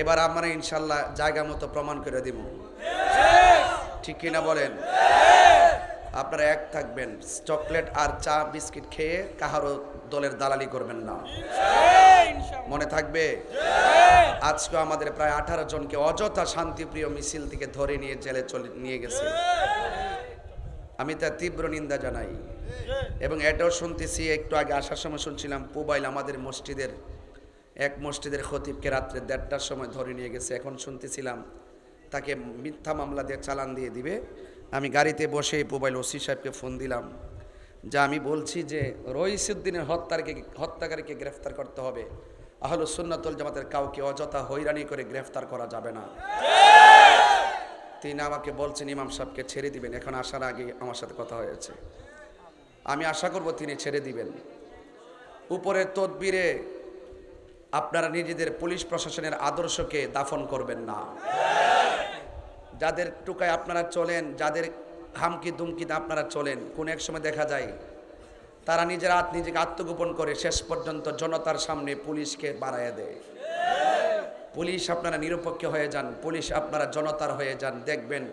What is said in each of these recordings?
এবার আমরা ইনশাল্লাহ জায়গা মতো প্রমাণ করে দিব, ঠিক কিনা বলেন? আপনারা এক থাকবেন, চকলেট আর চা বিস্কিট খেয়ে কাহারও দলের দালালি করবেন না, মনে থাকবে? আজকে আমাদের প্রায় 18 জনকে অযথা শান্তিপ্রিয় মিছিল থেকে ধরে নিয়ে জেলে নিয়ে গেছে। আমি তার তীব্র নিন্দা জানাই। এবং এটাও শুনতেছি, একটু আগে আসার সময় শুনছিলাম পুবাইল আমাদের এক মসজিদের খতিবকে রাত্রে 1:30টার সময় ধরে নিয়ে গেছে। এখন শুনতেছিলাম তাকে মিথ্যা মামলা দিয়ে চালান দিয়ে দিবে। আমি গাড়িতে বসে পুবাইল ওসি সাহেবকে ফোন দিলাম, যা আমি বলছি যে রইসুদ্দিনের হত্যাকারীকে গ্রেফতার করতে হবে। আহলুস সুন্নাত ওয়াল জামাতের কাউকে অযথা হয়রানি করে গ্রেফতার করা যাবে না। তিনি আমাকে বলছেন ইমাম সাহেবকে ছেড়ে দিবেন। এখন আসার আগে আমার সাথে কথা হয়েছে, আমি আশা করব তিনি ছেড়ে দিবেন। উপরের তদবিরে আপনারা নিজেদের পুলিশ প্রশাসনের আদর্শকে দাফন করবেন না। যাদের টুকায় আপনারা চলেন, যাদের হামকি দুমকিতে আপনারা চলেন, কোন এক সময় দেখা যায় তারা নিজেকে আত্মগোপন করে শেষ পর্যন্ত জনতার সামনে পুলিশকে বাড়াইয়া দেয়। পুলিশ আপনারা নিরপেক্ষ হয়ে যান, পুলিশ আপনারা জনতার হয়ে যান, দেখবেন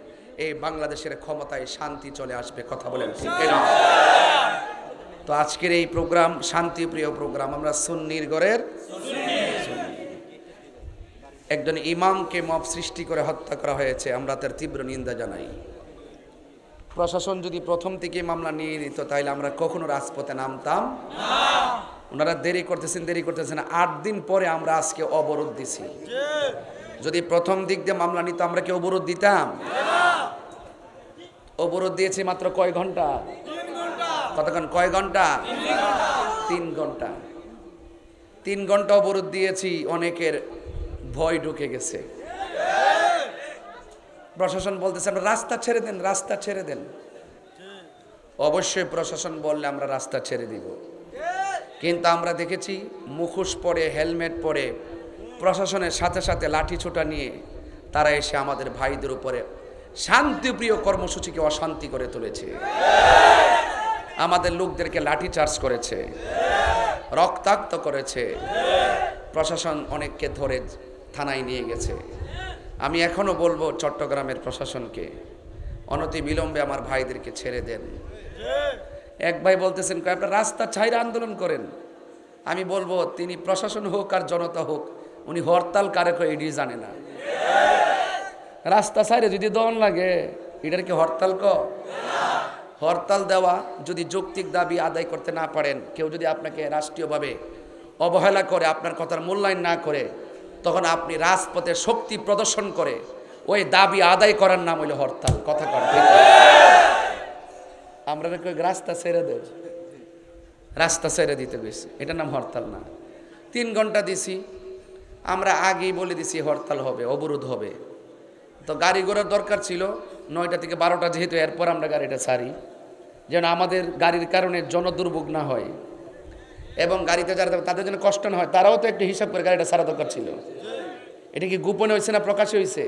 এই বাংলাদেশের ক্ষমতায় শান্তি চলে আসবে। কথা বলেন ঠিক না? তো আজকের এই প্রোগ্রাম শান্তিপ্রিয় প্রোগ্রাম। আমরা সুন্নির ঘরের একজন ইমামকে মব সৃষ্টি করে হত্যা করা হয়েছে, আমরা তার তীব্র নিন্দা জানাই। প্রশাসন যদি প্রথম থেকে মামলা নিয়ে নিত তাহলে আমরা কখনো রাজপথে নামতাম না। ওনারা দেরি করতেছেন 8 দিন পরে আমরা আজকে অবরোধ দিছি। যদি প্রথম দিক দিয়ে মামলা নিত আমরা কি অবরোধ দিতাম? অবরোধ দিয়েছি মাত্র কয় ঘন্টা? কতক্ষণ? কয় ঘন্টা? 3 ঘন্টা। 3 ঘন্টা অবরোধ দিয়েছি, অনেকের ভয় ঢুকে গেছে। প্রশাসন বলতেছে আমরা রাস্তা ছেড়ে দেন, রাস্তা ছেড়ে দেন। অবশ্যই প্রশাসন বললে আমরা রাস্তা ছেড়ে দিব, কিন্তু আমরা দেখেছি মুখোশ পরে, হেলমেট পরে, প্রশাসনের সাথে সাথে লাঠি ছোটা নিয়ে তারা এসে আমাদের ভাইদের উপরে শান্তিপ্রিয় কর্মসূচিকে অশান্তি করে তুলেছে। আমাদের লোকদেরকে লাঠি চার্জ করেছে, রক্তাক্ত করেছে। প্রশাসন অনেককে ধরে থানায় নিয়ে গেছে। আমি এখনো বলবো চট্টগ্রামের প্রশাসনকে অনতি বিলম্বে আমার ভাইদেরকে ছেড়ে দেন। এক ভাই বলতেছেন আপনারা রাস্তা ছাইরা আন্দোলন করেন। আমি বলবো তিনি প্রশাসন হোক আর জনতা হোক, উনি হরতাল কারে কয় এটি জানে না। রাস্তা ছাইরে যদি দন লাগে এটার কি হরতাল হরতাল দেওয়া যদি যৌক্তিক দাবি আদায় করতে না পারেন, কেউ যদি আপনাকে রাষ্ট্রীয়ভাবে অবহেলা করে, আপনার কথার মূল্যায়ন না করে, তখন আপনি রাজপথে শক্তি প্রদর্শন করে ওই দাবি আদায় করার নাম হইল হরতাল। কথা কর ঠিক? আমরা রাস্তা ছেড়ে দেব, রাস্তা ছেড়ে দিতে গেছি, এটার নাম হরতাল না। 3 ঘন্টা দিছি, আমরা আগেই বলে দিছি হরতাল হবে, অবরোধ হবে। তো গাড়ি ঘোড়ার দরকার ছিল 9টা থেকে 12টা, যেহেতু এরপর আমরা গাড়িটা ছাড়ি যেন আমাদের গাড়ির কারণে জনদুর্ভোগ না হয় এবং গাড়িতে যারা তাদের জন্য কষ্ট না হয়। তারাও তো একটু হিসাব করে গাড়িটা ছাড়া দরকার ছিল। এটা কি গোপনে হয়েছে না প্রকাশে হয়েছে?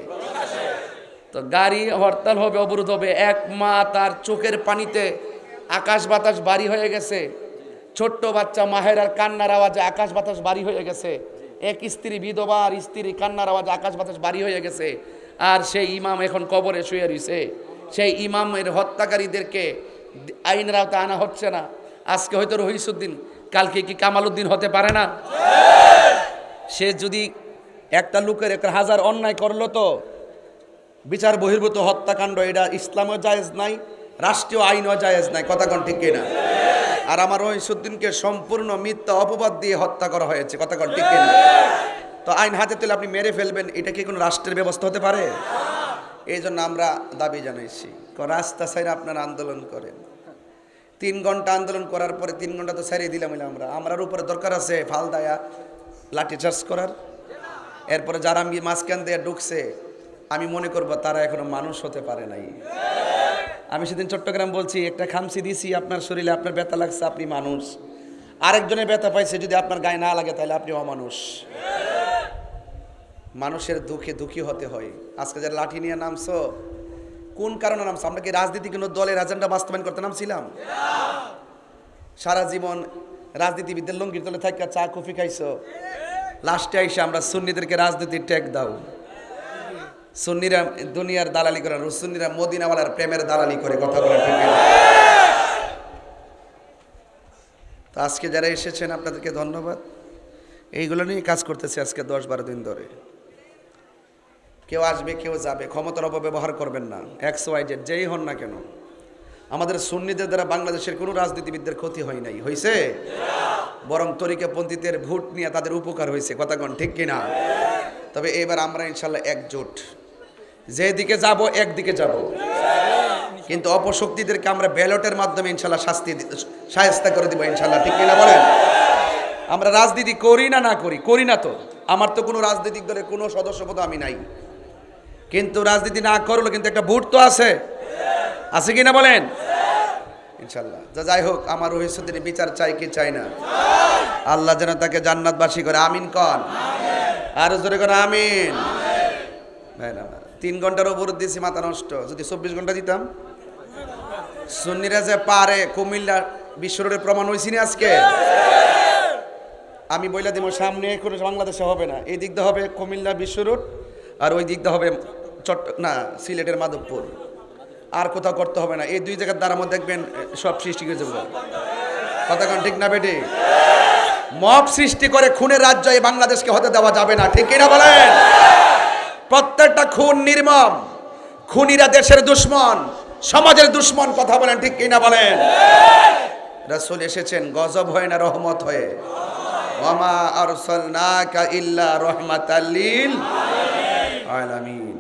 তো গাড়ি হরতাল হবে, অবরোধ হবে। এক মা তার চোখের পানিতে আকাশ বাতাস বাড়ি হয়ে গেছে, ছোট্ট বাচ্চা মাহেরার কান্নার আওয়াজে আকাশ বাতাস বাড়ি হয়ে গেছে, এক স্ত্রী বিধবা আর স্ত্রী কান্নার আওয়াজে আকাশ বাতাস বাড়ি হয়ে গেছে। আর সেই ইমাম এখন কবরে শুয়ে রয়েছে। সেই ইমামের হত্যাকারীদেরকে আইনের আওতায় আনা হচ্ছে না। আজকে হয়তো রহিসুদ্দিন, কালকে কি কামাল উদ্দিন হতে পারে না? সে যদি একটা লোকের 1000 অন্যায় করলো তো বিচার বহির্ভূত হত্যাকাণ্ড, এটা ইসলামও জায়েজ নাই, রাষ্ট্রীয় আইনও জায়েজ নাই। কথা কোন ঠিক কিনা? আর আমার রহিসুদ্দিনকে সম্পূর্ণ মিথ্যা অপবাদ দিয়ে হত্যা করা হয়েছে। কথা কোন ঠিক কিনা? তো আইন হাতে তুলে আপনি মেরে ফেলবেন, এটা কি কোনো রাষ্ট্রের ব্যবস্থা হতে পারে? এই জন্য আমরা দাবি জানাইছি রাস্তা ছাইরা আপনারা আন্দোলন করেন। 3 ঘন্টা আন্দোলন করার পরে 3 ঘন্টা তো ছাড়িয়ে দিলাম। আমরার উপরে দরকার আছে ফাল দায়া লাঠি চার্জ করার। এরপরে যারা আমি মাঝখান দিয়ে ঢুকছে, আমি মনে করব তারা এখনো মানুষ হতে পারে নাই। আমি সেদিন চট্টগ্রাম বলছি, একটা খামচি দিছি আপনার শরীরে, আপনার ব্যথা লাগছে, আপনি মানুষ। আরেকজনের ব্যথা পাইছে, যদি আপনার গায়ে না লাগে তাহলে আপনি অমানুষ। মানুষের দুঃখে দুঃখী হতে হয়। আজকে যারা লাঠি নিয়ে নামছো, কোন কারণে নামছো? আমরা কি রাজনীতি কোনো দলের এজেন্ডা বাস্তবায়ন করতে নামছিলাম? সারা জীবন রাজনীতিবিদদের লঙ্গির তলে থাকা চা কফি খাইছো, লাস্টে এসে আমরা সুন্নিদেরকে রাজনীতির ট্যাগ দাও। সুন্নিরা দুনিয়ার দালালি করে, সুন্নিরা মদিনাওয়ালার প্রেমের দালালি করে, কথা বলে ঠিক না? তো আজকে যারা এসেছেন আপনাদেরকে ধন্যবাদ। এইগুলো নিয়ে কাজ করতেছে আজকে 10-12 দিন ধরে। কেউ আসবে কেউ যাবে, ক্ষমতার অপব্যবহার করবেন না। XYZ যেই হন না কেন, আমাদের সুন্নিদের দ্বারা বাংলাদেশের কোনো রাজনীতিবিদদের ক্ষতি হয় নাই, হয়েছে? বরং তরিকাপন্থীদের ভোট নিয়ে তাদের উপকার হয়েছে, কথা কোন ঠিক কিনা? তবে এবার আমরা ইনশাল্লাহ একজোট, যেদিকে যাব একদিকে যাব, কিন্তু অপশক্তিদেরকে আমরা ব্যালটের মাধ্যমে ইনশাল্লাহ শায়েস্তা করে দিব ইনশাল্লাহ, ঠিক কিনা বলেন? আমরা রাজনীতি করি না করি না, তো আমার তো কোনো রাজনৈতিক দলের কোনো সদস্যপদ আমি নাই, কিন্তু রাজনীতি না করলে কিন্তু একটা ভোট তো আছে কিনা বলেন? ইনশাল্লাহ। যাই হোক, আমার রহিসুদ্দিনের বিচার চাই কি চাই না? আল্লাহ যেন তাকে জান্নাতবাসী করে, আমিন কন, আরো জোরে করে আমিন। ভাই না, 3 ঘন্টার উপর দিয়েছি, মাথা নষ্ট। যদি 24 ঘন্টা দিতাম, সুন্নিরা যে পারে, কুমিল্লা বিশ্ব রোডে প্রমাণ হয়েছি না আজকে। আমি বইলা দিব, সামনে কোনো বাংলাদেশে হবে না, এই দিক দিয়ে হবে কুমিল্লা বিশ্ব রোড, আর ওই দিক দিয়ে হবে সিলেটের মাধবপুর, আর কোথাও করতে হবে না। এই 2 জায়গার দ্বারা মধ্যে দেখবেন সব সৃষ্টি করে যাবে, কথা কোন ঠিক না বেটি? মব সৃষ্টি করে খুনের রাজ্য এই বাংলাদেশকে হতে দেওয়া যাবে না, ঠিক কিনা বলেন? প্রত্যেকটা খুন নির্মম, খুনিরা দেশের দুশ্মন, সমাজের দুশ্মন, কথা বলেন ঠিক কিনা বলেন? রাসূল এসেছেন গজব হয় না রহমত হয়ে, ওয়া মা আরসালনাকা ইল্লা রাহমাতাল লিল আলামিন।